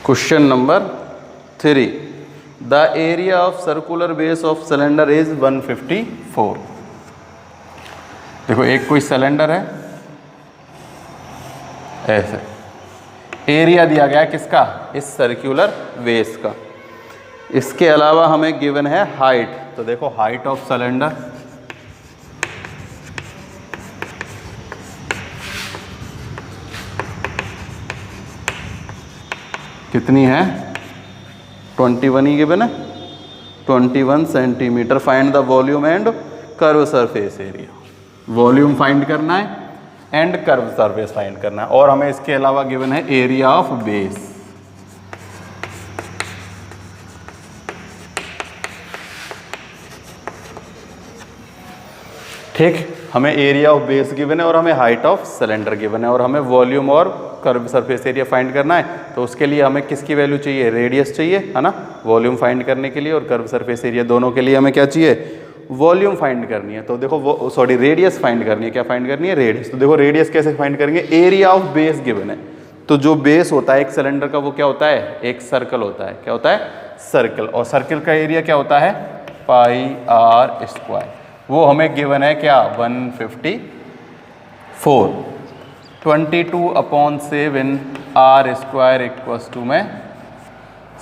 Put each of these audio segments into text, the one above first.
Question number 3, the area of circular base of cylinder is 154। देखो एक कोई cylinder है ऐसे, एरिया दिया गया है किसका, इस सर्कुलर बेस का। इसके अलावा हमें गिवन है हाइट, तो देखो हाइट ऑफ सिलेंडर कितनी है, 21 ही गिवन है, 21 centimetre. Find the volume and curve surface area, volume find करना है एंड कर्व सरफेस फाइंड करना है। और हमें इसके अलावा गिवन है एरिया ऑफ बेस। ठीक, हमें एरिया ऑफ बेस गिवन है और हमें हाइट ऑफ सिलेंडर गिवन है और हमें वॉल्यूम और कर्व सरफेस एरिया फाइंड करना है। तो उसके लिए हमें किसकी वैल्यू चाहिए, रेडियस चाहिए, है ना, वॉल्यूम फाइंड करने के लिए, और कर्व सरफेस एरिया दोनों के लिए हमें क्या चाहिए, वॉल्यूम फाइंड करनी है। तो देखो रेडियस फाइंड करनी है। क्या फाइंड करनी है, रेडियस। तो देखो रेडियस कैसे फाइंड करेंगे, एरिया ऑफ बेस गिवन है। तो जो बेस होता है एक सिलेंडर का वो क्या होता है, एक सर्कल होता है। क्या होता है, सर्कल। और सर्कल का एरिया क्या होता है, पाई आर स्क्वायर। वो हमें गिवन है क्या, 154। 22/7 आर स्क्वायर इक्वल्स टू में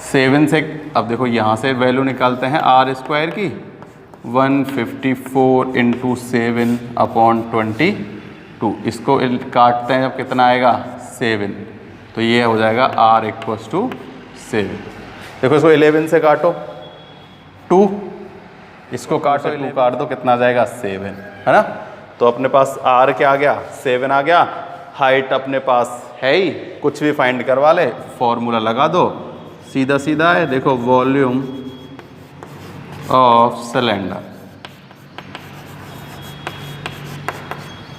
7 से, अब देखो यहाँ से वैल्यू निकालते हैं आर स्क्वायर की, 154 × 7/22। इसको काटते हैं जब कितना आएगा, 7, तो ये हो जाएगा आर इक्वल्स टू 7। देखो इसको 11 से काटो 2, इसको काटो 2 काट दो, कितना आ जाएगा 7, है ना। तो अपने पास आर क्या आ गया, 7 आ गया। हाइट अपने पास है ही, कुछ भी फाइंड करवा ले, फॉर्मूला लगा दो, सीधा सीधा है। देखो वॉल्यूम ऑफ सिलेंडर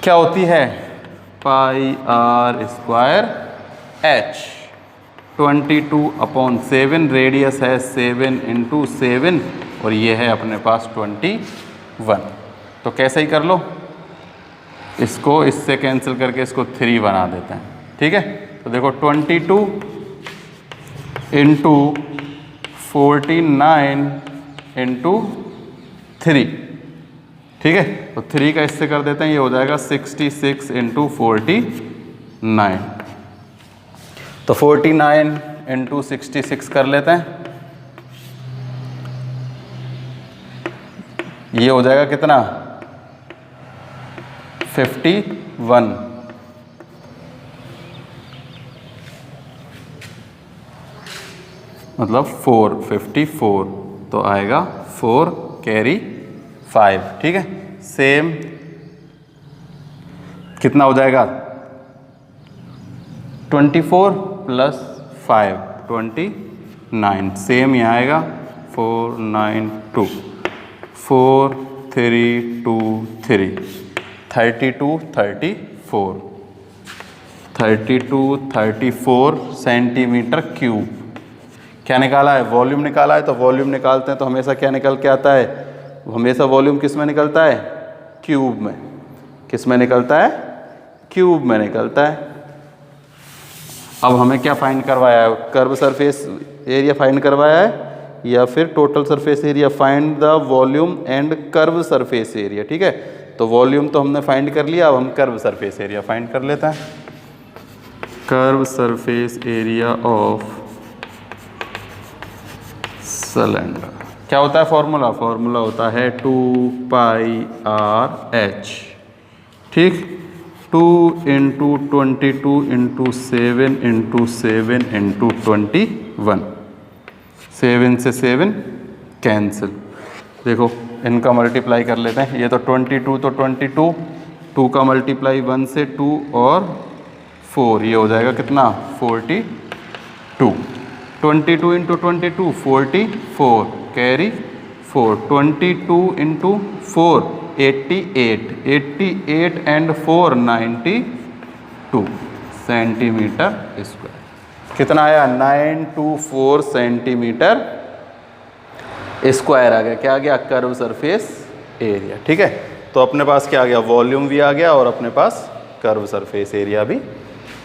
क्या होती है, पाई आर स्क्वायर एच। 22/7, रेडियस है 7 × 7 और ये है अपने पास 21। तो कैसे ही कर लो, इसको इससे कैंसिल करके इसको 3 बना देते हैं। ठीक है, तो देखो 22 × 49 × 3। ठीक है, तो 3 का इससे कर देते हैं, ये हो जाएगा 66 × 49। तो 49 × 66 कर लेते हैं, ये हो जाएगा कितना, 51। मतलब 454, तो आएगा 4 कैरी 5। ठीक है, सेम कितना हो जाएगा, 24 + 5 29। सेम यहाँ आएगा 492, 4 3 2 3 32 34 32 34 सेंटीमीटर क्यूब। क्या निकाला है, वॉल्यूम निकाला है। तो वॉल्यूम निकालते हैं तो हमेशा क्या निकल के आता है, हमेशा वॉल्यूम किस में निकलता है, क्यूब में। किस में निकलता है, क्यूब में निकलता है। अब हमें क्या फाइंड करवाया है, कर्व सरफेस एरिया फाइंड करवाया है या फिर total surface area. Find the volume and curve surface area. ठीक है, तो वॉल्यूम तो हमने फाइंड कर लिया, अब हम कर्व सरफेस एरिया फाइंड कर लेते हैं। Curve surface area of cylinder क्या होता है, फॉर्मूला होता है 2πRh। ठीक, 2 × 22 × 7 × 7 × 21। 7 से 7 कैंसिल। देखो इनका मल्टीप्लाई कर लेते हैं, ये तो 22 तो 22, 2 का मल्टीप्लाई 1 से 2 और 4, ये हो जाएगा कितना, 42। 22 × 22 44 कैरी 4, 22 × 4 88 88 एंड 4 92 सेंटीमीटर स्क्वायर। कितना आया, 924 सेंटीमीटर स्क्वायर आ गया। क्या आ गया, कर्व सरफेस एरिया। ठीक है, तो अपने पास क्या आ गया, वॉल्यूम भी आ गया और अपने पास कर्व सरफेस एरिया भी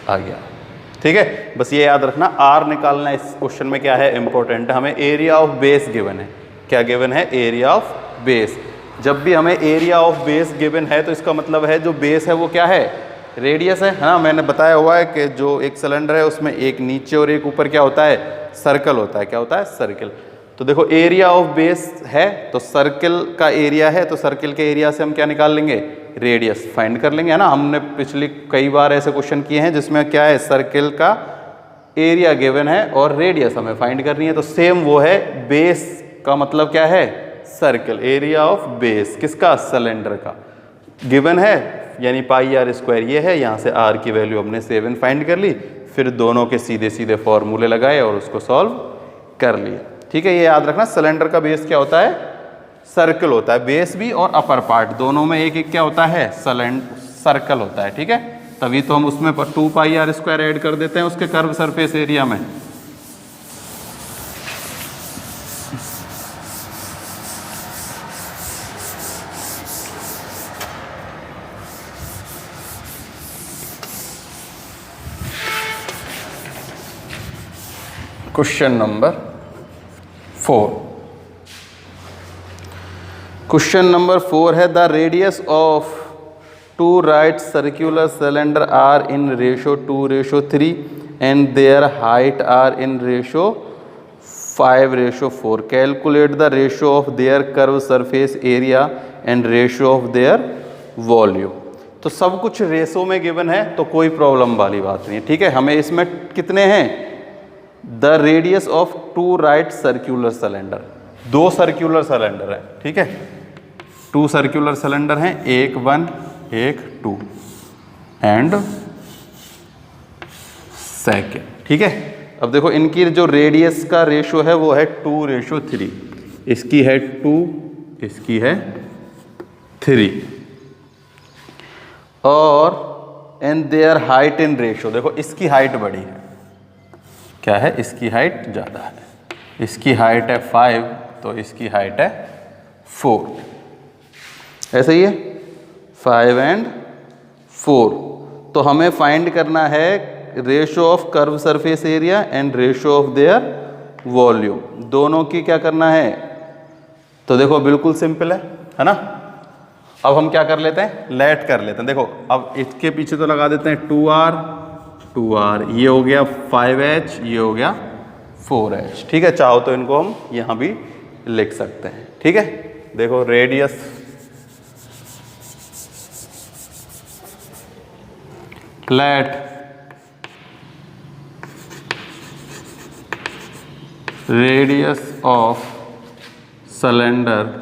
आ गया। ठीक है, बस ये याद रखना आर निकालना इस क्वेश्चन में क्या है इंपॉर्टेंट है, हमें एरिया ऑफ बेस गिवन है। क्या गिवन है? Area of base. जब भी हमें एरिया ऑफ बेस गिवन है तो इसका मतलब है जो बेस है वो क्या है? रेडियस है ना। मैंने बताया हुआ है कि जो एक सिलेंडर है उसमें एक नीचे और एक ऊपर क्या होता है? सर्कल होता है। क्या होता है? सर्कल। तो देखो एरिया ऑफ बेस है तो सर्कल का एरिया है, तो सर्कल के एरिया से हम क्या निकाल लेंगे? रेडियस फाइंड कर लेंगे, है ना। हमने पिछली कई बार ऐसे क्वेश्चन किए हैं जिसमें क्या है? सर्कल का एरिया गिवन है और रेडियस हमें फाइंड करनी है। तो सेम वो है, बेस का मतलब क्या है? सर्कल। एरिया ऑफ बेस किसका? सिलेंडर का। गिवन है यानी पाई आर स्क्वायर ये है, यहाँ से आर की वैल्यू हमने 7 फाइंड कर ली, फिर दोनों के सीधे सीधे फॉर्मूले लगाए और उसको सॉल्व कर लिया। ठीक है, ये याद रखना सिलेंडर का बेस क्या होता है? सर्कल होता है। बेस भी और अपर पार्ट दोनों में एक एक क्या होता है? सर्कल होता है। ठीक है, तभी तो हम उसमें 2 पाई आर स्क्वायर ऐड कर देते हैं उसके कर्व सरफेस एरिया में। Question number 4। क्वेश्चन नंबर 4 है the radius of 2 right circular cylinder are in ratio 2:3 and their height are in ratio 5:4। Calculate the ratio of their curve surface area and ratio of their volume. तो सब कुछ ratio में given है तो कोई problem वाली बात नहीं है। ठीक है, हमें इसमें कितने हैं? The radius of 2 right circular cylinder, 2 circular cylinder है। ठीक है, 2 सर्कुलर सिलेंडर हैं, एक 1 एक 2 एंड सेकेंड। ठीक है, अब देखो इनकी जो रेडियस का रेशो है वो है 2:3। इसकी है 2, इसकी है 3 और and their height in ratio. देखो इसकी हाइट बड़ी है, क्या है? इसकी हाइट ज़्यादा है। इसकी हाइट है 5 तो इसकी हाइट है 4। ऐसे ही है 5 एंड 4। तो हमें फाइंड करना है ratio of curve surface area and ratio of their volume. दोनों की क्या करना है? तो देखो बिल्कुल सिंपल है ना। अब हम क्या कर लेते हैं? लेट कर लेते हैं। देखो अब इसके पीछे तो लगा देते हैं 2r, ये हो गया 5h, ये हो गया 4h। ठीक है, चाहो तो इनको हम यहां भी लिख सकते हैं। ठीक है, देखो radius let radius of cylinder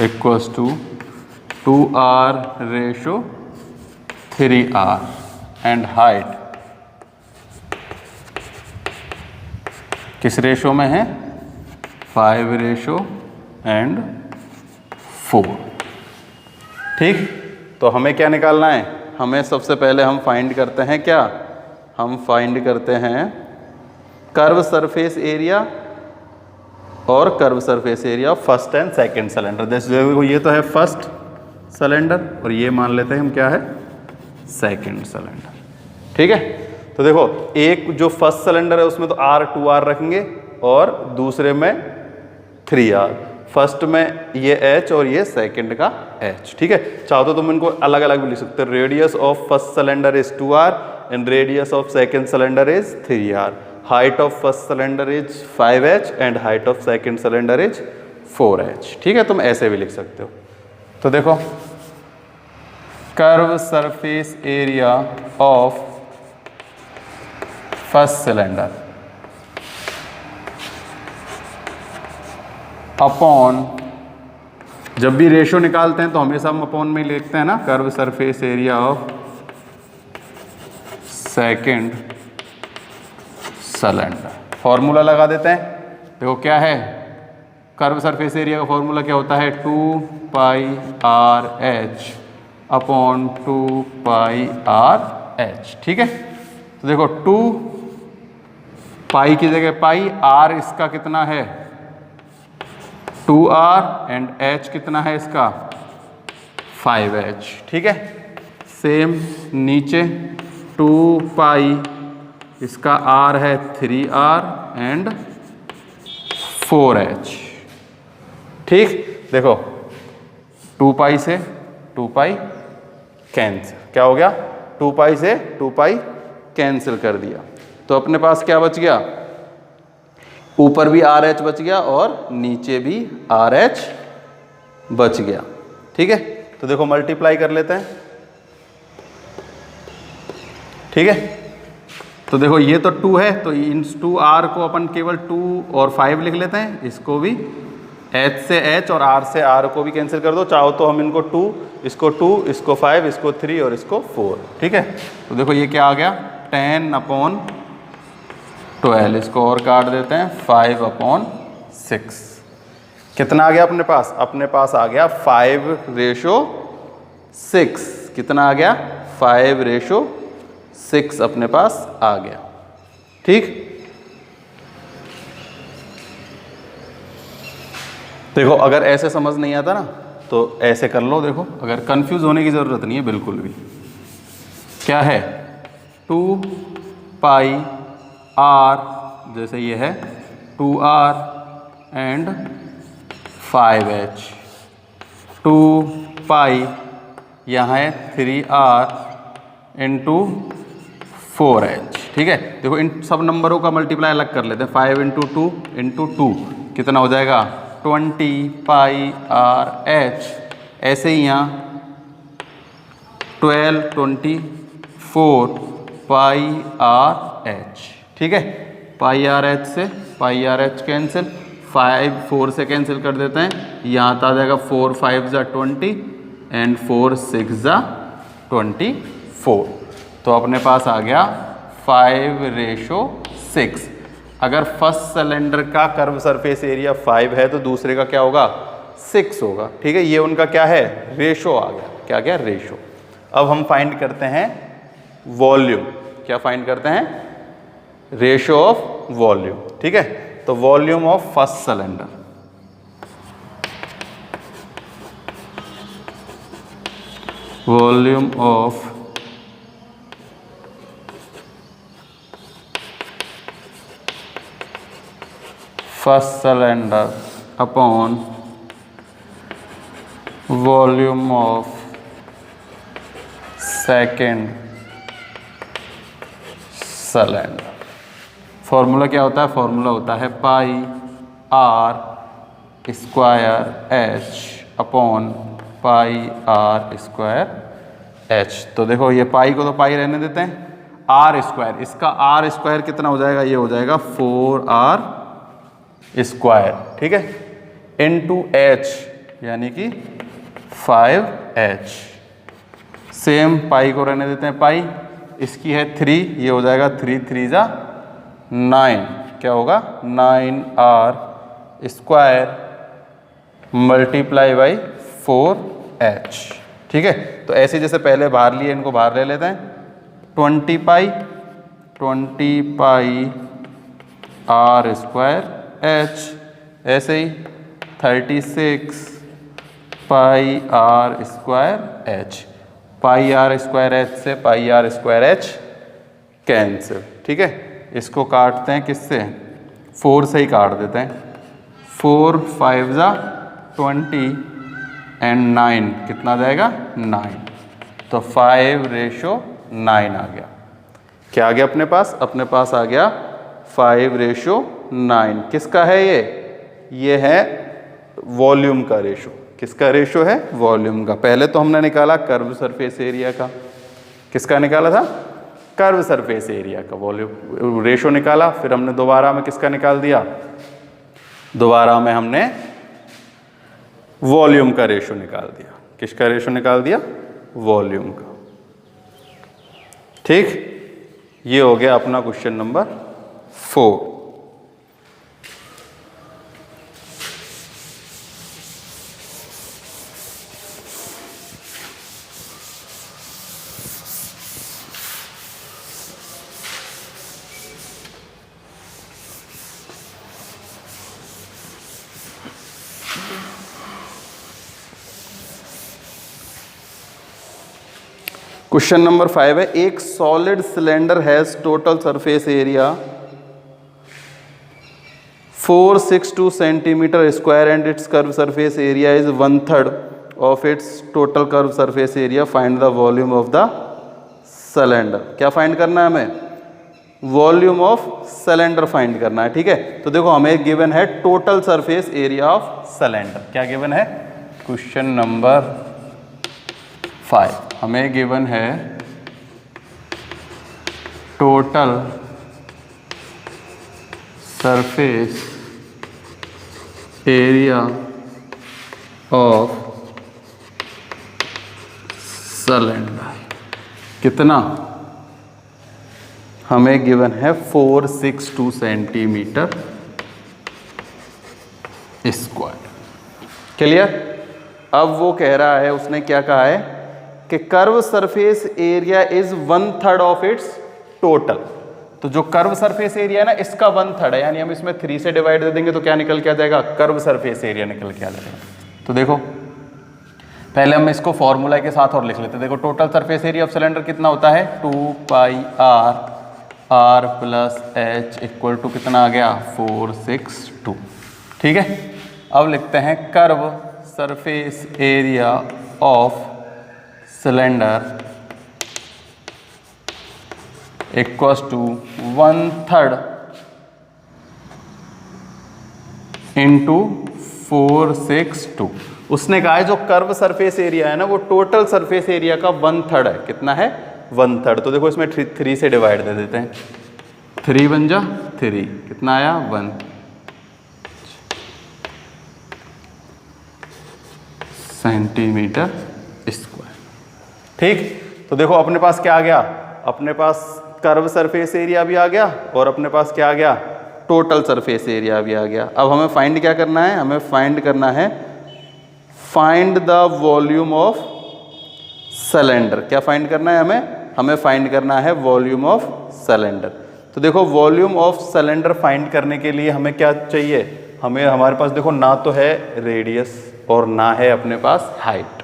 equals to 2r ratio 3r and height किस रेशो में है? 5:4। ठीक, तो हमें क्या निकालना है? हमें सबसे पहले हम फाइंड करते हैं क्या? हम फाइंड करते हैं कर्व सरफेस एरिया और curve surface area of first and second cylinder. जैसे ये तो है फर्स्ट सिलेंडर और ये मान लेते हैं हम क्या है? Second cylinder. ठीक है, तो देखो एक जो फर्स्ट सिलेंडर है उसमें तो r 2r रखेंगे और दूसरे में 3r। फर्स्ट में ये h और ये सेकंड का h। ठीक है, चाहो तो तुम इनको अलग अलग भी लिख सकते हो। Radius of first cylinder is 2r and radius of second cylinder is 3r। Height of first cylinder is 5h and height of second cylinder is 4h। ठीक है, तुम ऐसे भी लिख सकते हो। तो देखो curve surface area of first cylinder upon, जब भी रेशो निकालते हैं तो हमेशा हम अपॉन में लिखते हैं ना। Curve surface area of second cylinder, formula लगा देते हैं। देखो क्या है? कर्व सरफेस एरिया का फॉर्मूला क्या होता है? 2πrh upon 2πrh। ठीक है, तो देखो 2 पाई की जगह पाई, r इसका कितना है? 2r एंड h कितना है इसका? 5h। ठीक है, सेम नीचे 2 पाई, इसका r है 3r एंड 4h। ठीक, देखो 2 पाई से 2 पाई कैंसिल, क्या हो गया, 2 पाई से 2 पाई कैंसिल कर दिया, तो अपने पास क्या बच गया, ऊपर भी RH बच गया और नीचे भी RH बच गया। ठीक है, तो देखो मल्टीप्लाई कर लेते हैं। ठीक है, तो देखो ये तो 2 है, तो इन 2r को अपन केवल 2 और 5 लिख लेते हैं, इसको भी h से h और r से r को भी कैंसिल कर दो, चाहो तो हम इनको 2, इसको 2, इसको 5, इसको 3 और इसको 4। ठीक है, तो देखो ये क्या आ गया, 10/12, इसको और काट देते हैं 5/6। कितना आ गया अपने पास, अपने पास आ गया 5:6। कितना आ गया, 5:6 अपने पास आ गया। ठीक, देखो अगर ऐसे समझ नहीं आता ना तो ऐसे कर लो, देखो अगर कंफ्यूज होने की ज़रूरत नहीं है बिल्कुल भी। क्या है, 2 पाई r, जैसे ये है 2r एंड 5h, 2 पाई यहाँ है 3r इंटू 4h। ठीक है, देखो इन सब नंबरों का मल्टीप्लाई अलग कर लेते हैं, 5 इंटू 2 इंटू 2 कितना हो जाएगा, 20 पाई r h। ऐसे ही यहाँ 12, 24 पाई r h। ठीक है, पाई r h से पाई r h कैंसिल, 5 4 से कैंसिल कर देते हैं, यहाँ तो आ जाएगा 4 5 ज़ा 20 एंड 4 6 ज़ा 24। तो अपने पास आ गया 5:6। अगर फर्स्ट सिलेंडर का कर्व सरफेस एरिया 5 है तो दूसरे का क्या होगा, 6 होगा। ठीक है, ये उनका क्या है, रेशो आ गया। क्या गया, रेशो। अब हम फाइंड करते हैं वॉल्यूम। क्या फाइंड करते हैं, रेशो ऑफ वॉल्यूम। ठीक है, तो volume of first cylinder, volume of first cylinder upon volume of second cylinder. Formula क्या होता है, फॉर्मूला होता है पाई r square h upon pi r square h। तो देखो ये पाई को तो पाई रहने देते हैं, r स्क्वायर, इसका r स्क्वायर कितना हो जाएगा, ये हो जाएगा 4r स्क्वायर। ठीक है, इनटू h यानी कि 5h। सेम पाई को रहने देते हैं पाई, इसकी है 3, ये हो जाएगा 3 3 ज़ा 9, क्या होगा 9r square multiply by 4h। ठीक है, तो ऐसे जैसे पहले बाहर लिए इनको बाहर ले लेते हैं, 20 पाई r स्क्वायर h, ऐसे ही 36 पाई r स्क्वायर h, पाई r स्क्वायर h से पाई r स्क्वायर h कैंसिल। ठीक है, इसको काटते हैं किससे, 4 से ही काट देते हैं, 4 5 ज़ा 20 एंड 9 कितना आ जाएगा 9, तो 5:9 आ गया। क्या आ गया अपने पास, अपने पास आ गया 5:9। किसका है ये है वॉल्यूम का रेशो। किसका रेशो है, वॉल्यूम का। पहले तो हमने निकाला कर्व सरफेस एरिया का, किसका निकाला था, कर्व सरफेस एरिया का वॉल्यूम रेशो निकाला। फिर हमने दोबारा में किसका निकाल दिया, दोबारा में हमने वॉल्यूम का रेशो निकाल दिया। किसका रेशो निकाल दिया, वॉल्यूम का। ठीक, ये हो गया अपना क्वेश्चन नंबर 4। क्वेश्चन नंबर 5 है, एक solid cylinder has total surface area 462 centimetre square and it's curve surface area is 1/3 of its total curve surface area, find the volume of the cylinder. क्या find करना है हमें? Volume of cylinder find करना है। ठीक है, तो देखो हमें गिवन है total surface area of cylinder. क्या गिवन है? क्वेश्चन नंबर 5 हमें गिवन है total surface area of cylinder. कितना? हमें गिवन है 462 सेंटीमीटर स्क्वायर। क्लियर? अब वो कह रहा है, उसने क्या कहा है कि curve surface area is 1/3 of its total. तो जो कर्व सरफेस एरिया है ना, इसका 1/3 है, यानी हम इसमें 3 से डिवाइड दे देंगे तो क्या निकल के आ जाएगा? कर्व सरफेस एरिया निकल के आ जाएगा। तो देखो पहले हम इसको फॉर्मूला के साथ और लिख लेते हैं। देखो total surface area of cylinder कितना होता है? 2πr r plus h equal to कितना आ गया? 462। ठीक है, अब लिखते हैं curve surface area of cylinder equals to 1/3 into 462। उसने कहा है जो कर्व सरफेस एरिया है ना, वो टोटल सरफेस एरिया का 1/3 है। कितना है? 1/3। तो देखो इसमें 3 से डिवाइड दे देते हैं। 3 बन जा 3, कितना आया? 1 सेंटीमीटर स्क्वायर। ठीक, तो देखो अपने पास क्या आ गया? अपने पास कर्व सरफेस एरिया भी आ गया और अपने पास क्या आ गया? टोटल सरफेस एरिया भी आ गया। अब हमें फाइंड क्या करना है? हमें फाइंड करना है find the volume of cylinder. क्या फाइंड करना है हमें? हमें फाइंड करना है वॉल्यूम ऑफ सिलेंडर। तो देखो वॉल्यूम ऑफ सिलेंडर फाइंड करने के लिए हमें क्या चाहिए? हमें, हमारे पास देखो ना तो है रेडियस और ना है अपने पास हाइट।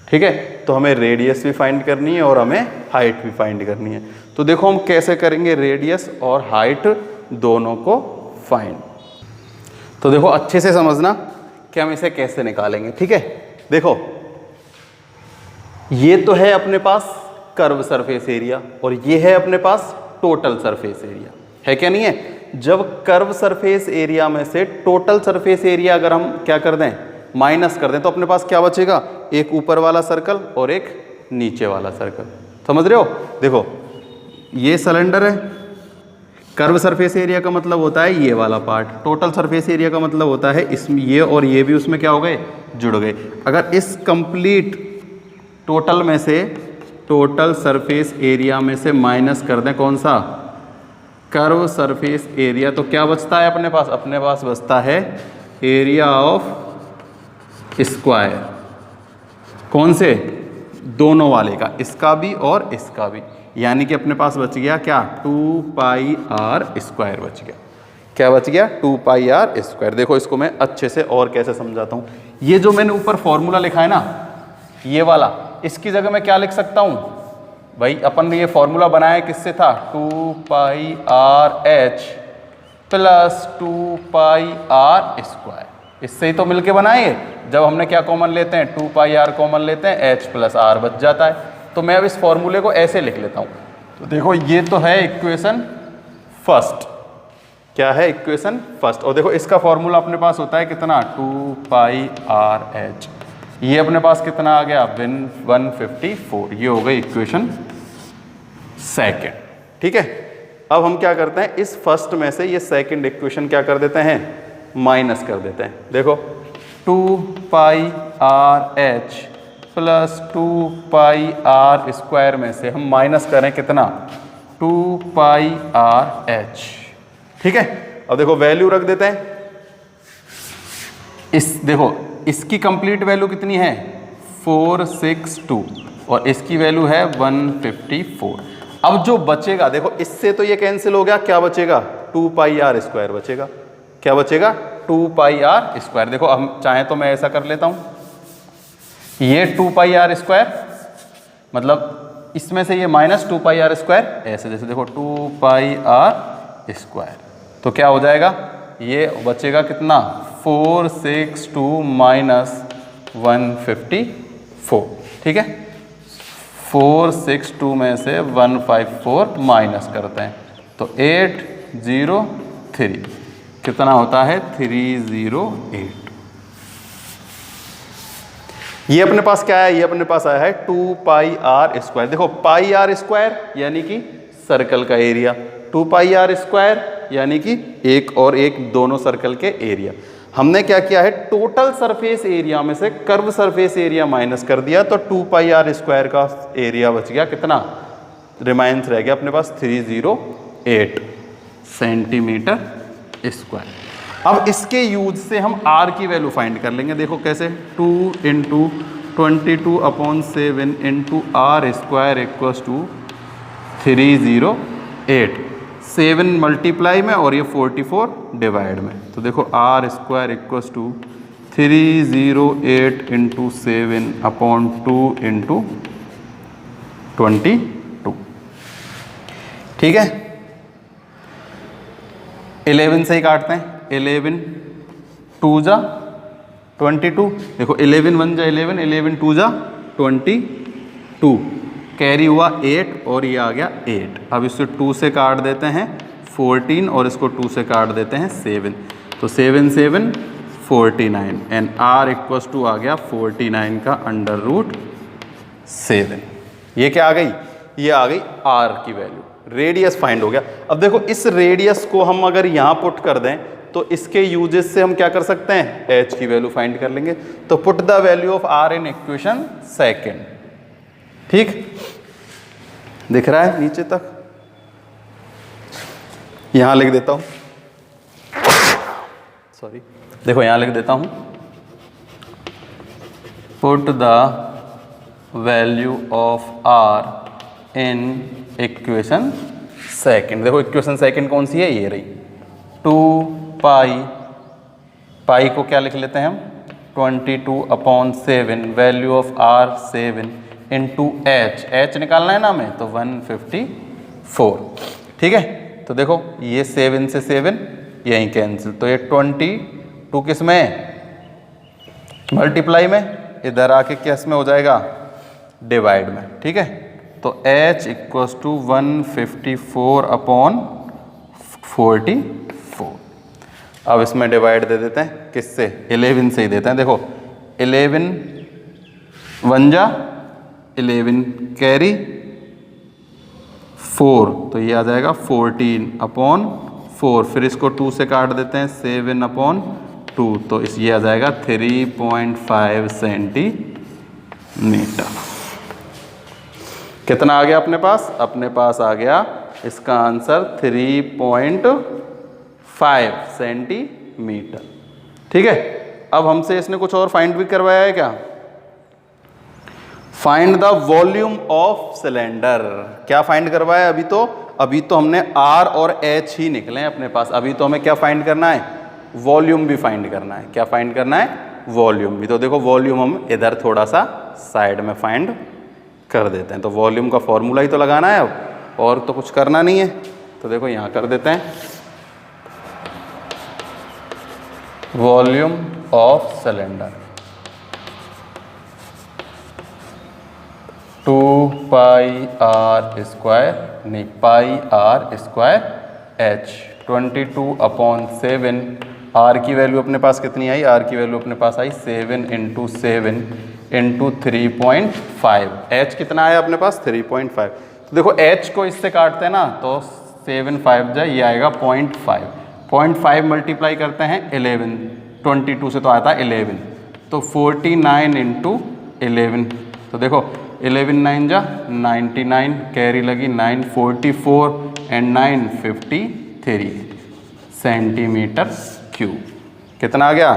ठीक है, तो हमें रेडियस भी फाइंड करनी है और हमें हाइट भी फाइंड करनी है। तो देखो हम कैसे करेंगे रेडियस और हाइट दोनों को फाइंड। तो देखो अच्छे से समझना कि हम इसे कैसे निकालेंगे। ठीक है, देखो ये तो है अपने पास कर्व सरफेस एरिया और ये है अपने पास टोटल सरफेस एरिया, है क्या नहीं है? जब कर्व सरफेस एरिया में से टोटल सरफेस एरिया अगर हम क्या कर दें? माइनस कर दें, तो अपने पास क्या बचेगा? एक ऊपर वाला सर्कल और एक नीचे वाला सर्कल। समझ रहे हो? देखो ये सिलेंडर है, कर्व सरफेस एरिया का मतलब होता है ये वाला पार्ट, टोटल सरफेस एरिया का मतलब होता है इसमें ये और ये भी उसमें क्या हो गए? जुड़ गए। अगर इस कंप्लीट टोटल में से, टोटल सरफेस एरिया में से माइनस कर दें कौन सा? कर्व सरफेस एरिया, तो क्या बचता है अपने पास? अपने पास बचता है एरिया ऑफ स्क्वायर। कौन से? दोनों वाले का, इसका भी और इसका भी। यानी कि अपने पास बच गया क्या? 2πr स्क्वायर बच गया। क्या बच गया? 2πr square. देखो इसको मैं अच्छे से और कैसे समझाता हूँ। ये जो मैंने ऊपर फॉर्मूला लिखा है ना, ये वाला, इसकी जगह मैं क्या लिख सकता हूँ भाई? अपन ने ये फॉर्मूला बनाया किससे था? 2πrh plus 2πr square. इससे ही तो मिलके बनाए। जब हमने क्या कॉमन लेते हैं? 2πr कॉमन लेते हैं, h प्लस r बच जाता है। तो मैं अब इस फॉर्मूले को ऐसे लिख लेता हूँ। तो देखो ये तो है इक्वेशन फर्स्ट। क्या है? Equation first. और देखो इसका फॉर्मूला अपने पास होता है कितना? 2πrh। ये अपने पास कितना आ गया? 154। ये हो गई इक्वेशन सेकेंड। ठीक है, अब हम क्या करते हैं? इस फर्स्ट में से ये सेकेंड इक्वेशन क्या कर देते हैं? माइनस कर देते हैं। देखो 2πrh प्लस 2πr स्क्वायर में से हम माइनस करें कितना? 2πrh। ठीक है, अब देखो वैल्यू रख देते हैं। देखो इसकी कंप्लीट वैल्यू कितनी है? 462 और इसकी वैल्यू है 154। अब जो बचेगा, देखो इससे तो ये कैंसिल हो गया, क्या बचेगा? 2πr स्क्वायर बचेगा। क्या बचेगा? 2πr square. देखो हम चाहें तो मैं ऐसा कर लेता हूं, ये 2πr स्क्वायर मतलब इसमें से ये माइनस 2 पाई आर स्क्वायर, ऐसे जैसे देखो 2 पाई आर स्क्वायर, तो क्या हो जाएगा, ये बचेगा कितना 462 माइनस 154, ठीक है। 462 में से 154 माइनस करते हैं तो 803, कितना होता है 308। ये अपने पास क्या है, ये अपने पास आया है 2 पाई आर स्क्वायर। देखो पाई आर स्क्वायर यानी कि सर्कल का एरिया, 2 पाई आर स्क्वायर यानी कि एक और एक दोनों सर्कल के एरिया। हमने क्या किया है, टोटल सरफेस एरिया में से कर्व सरफेस एरिया माइनस कर दिया, तो 2 पाई आर स्क्वायर का एरिया बच गया कितना, रिमाइंस रह गया अपने पास 308 सेंटीमीटर स्क्वायर। अब इसके यूज से हम r की वैल्यू फाइंड कर लेंगे। देखो कैसे, 2 into 22/7 into r square equals to 308, 7 multiply में और ये 44 डिवाइड में, तो देखो r square equals to 308 into 7/2 into 22, ठीक है। 11 से ही काटते हैं, 11 2 जा 22, देखो 11 1 जा 11, 11 2 जा 22, कैरी हुआ 8 और ये आ गया 8। अब इसको 2 से काट देते हैं 14 और इसको 2 से काट देते हैं 7, तो 7 7 49 एंड r इक्वल्स टू आ गया 49 का √7। ये क्या आ गई, ये आ गई r की वैल्यू, रेडियस फाइंड हो गया। अब देखो इस रेडियस को हम अगर यहाँ पुट कर दें तो इसके यूजेस से हम क्या कर सकते हैं, h की वैल्यू फाइंड कर लेंगे। तो put the value of r in equation second, ठीक, दिख रहा है नीचे तक, यहां लिख देता हूं, सॉरी, देखो यहां लिख देता हूं, put the value of r in equation second. देखो इक्वेशन सेकेंड कौन सी है, ये रही, 2 पाई को क्या लिख लेते हैं हम, 22/7, value of r 7 into h निकालना है ना हमें, तो 154, ठीक है। तो देखो ये 7 से 7 यहीं कैंसिल, तो ये 22 किस में, मल्टीप्लाई में, इधर आके किस में हो जाएगा, डिवाइड में, ठीक है। तो h इक्वल्स टू 154/44। अब इसमें डिवाइड दे देते हैं, किससे, 11 से ही देते हैं। देखो 11 1 जा 11 कैरी 4, तो ये आ जाएगा 14/4, फिर इसको 2 से काट देते हैं 7/2, तो इस ये आ जाएगा 3.5 सेंटीमीटर। कितना आ गया अपने पास, अपने पास आ गया इसका आंसर 3.5 सेंटीमीटर, ठीक है। अब हमसे इसने कुछ और फाइंड भी करवाया है क्या, find the volume of cylinder. क्या फाइंड करवाया है, अभी तो हमने R और H ही निकले हैं अपने पास, अभी तो हमें क्या फाइंड करना है, वॉल्यूम भी फाइंड करना है। क्या फाइंड करना है, वॉल्यूम भी। तो देखो वॉल्यूम हम इधर थोड़ा सा साइड में फाइंड कर देते हैं, तो वॉल्यूम का फॉर्मूला ही तो लगाना है अब, और तो कुछ करना नहीं है। तो देखो यहाँ कर देते हैं, volume of cylinder 2 pi r square, नहीं pi r square h, 22/7। r की वैल्यू अपने पास कितनी आई, r की वैल्यू अपने पास आई 7 इंटू 7 इंटू 3.5, h कितना आया अपने पास 3.5। तो देखो h को इससे काटते हैं ना, तो 7 5 जा ये आएगा 0.5 मल्टीप्लाई करते हैं 11, 22 से तो आता है 11, तो 49 इंटू 11, तो देखो 11 9 जा 99, कैरी लगी 9, 44 एंड 9 53 सेंटीमीटर क्यूब। कितना आ गया,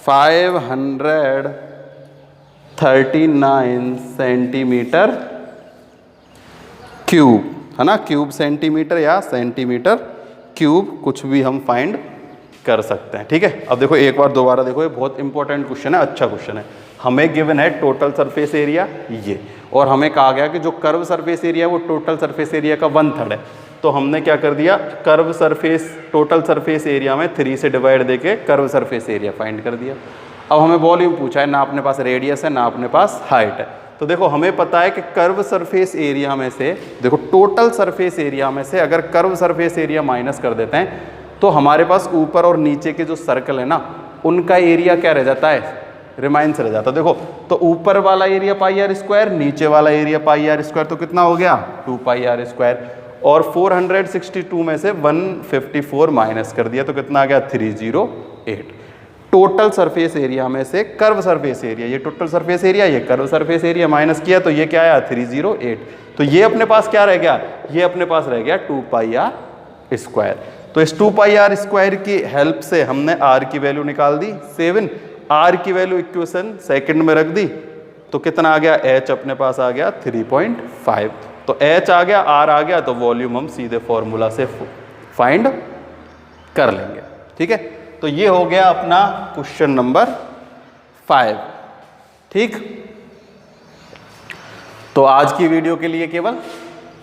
539 सेंटीमीटर क्यूब, है ना, क्यूब सेंटीमीटर या सेंटीमीटर क्यूब, कुछ भी हम फाइंड कर सकते हैं, ठीक है। अब देखो एक बार दोबारा देखो, ये बहुत इंपॉर्टेंट क्वेश्चन है, अच्छा क्वेश्चन है। हमें गिवन है टोटल सरफेस एरिया ये, और हमें कहा गया कि जो कर्व सरफेस एरिया वो टोटल सरफेस एरिया का 1/3 है। तो हमने क्या कर दिया, curve surface total surface area में 3 से डिवाइड देके कर्व सरफेस एरिया फाइंड कर दिया। अब हमें वॉल्यूम पूछा है, ना अपने पास रेडियस है ना अपने पास हाइट है। तो देखो हमें पता है कि कर्व सरफेस एरिया में से, देखो टोटल सरफेस एरिया में से अगर कर्व सरफेस एरिया माइनस कर देते हैं तो हमारे पास ऊपर और नीचे के जो सर्कल है ना उनका एरिया क्या रह जाता है, रिमाइंस रह जाता है। देखो तो ऊपर वाला एरिया पाई आर स्क्वायर, नीचे वाला एरिया पाई आर स्क्वायर, तो कितना हो गया 2 पाई आर स्क्वायर, और 462 में से 154 माइनस कर दिया तो कितना आ गया 308। टोटल सरफेस एरिया में से कर्व सरफेस एरिया, ये टोटल सरफेस एरिया ये कर्व सरफेस एरिया माइनस किया तो ये क्या आया 308। तो ये अपने पास क्या रह गया, ये अपने पास रह गया 2 पाई आर स्क्वायर। तो इस 2 पाई आर स्क्वायर की हेल्प से हमने आर की वैल्यू निकाल दी 7, आर की वैल्यू इक्वेशन सेकंड में रख दी तो कितना आ गया, एच अपने पास आ गया 3.5। तो एच आ गया, आर आ गया, तो वॉल्यूम हम सीधे फॉर्मूला से फाइंड कर लेंगे। ठीक है, तो ये हो गया अपना क्वेश्चन नंबर 5। ठीक, तो आज की वीडियो के लिए केवल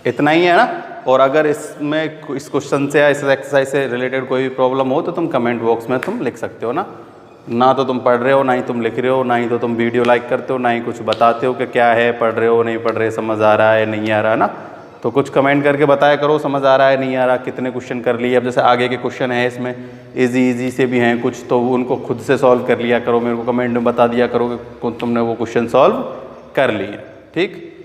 इतना ही है ना। और अगर इसमें इस क्वेश्चन से या इस एक्सरसाइज से रिलेटेड कोई भी प्रॉब्लम हो तो तुम कमेंट बॉक्स में तुम लिख सकते हो ना तो तुम पढ़ रहे हो, ना ही तुम लिख रहे हो, ना ही तो तुम वीडियो लाइक करते हो, ना ही कुछ बताते हो कि क्या है, पढ़ रहे हो नहीं पढ़ रहे, समझ आ रहा है नहीं आ रहा ना। तो कुछ कमेंट करके बताया करो समझ आ रहा है नहीं आ रहा, कितने क्वेश्चन कर लिए। अब जैसे आगे के क्वेश्चन है इसमें इजी से भी हैं कुछ, तो उनको खुद से सॉल्व कर लिया करो, मेरे को कमेंट में बता दिया करो कि तुमने वो क्वेश्चन सॉल्व कर लिए। ठीक।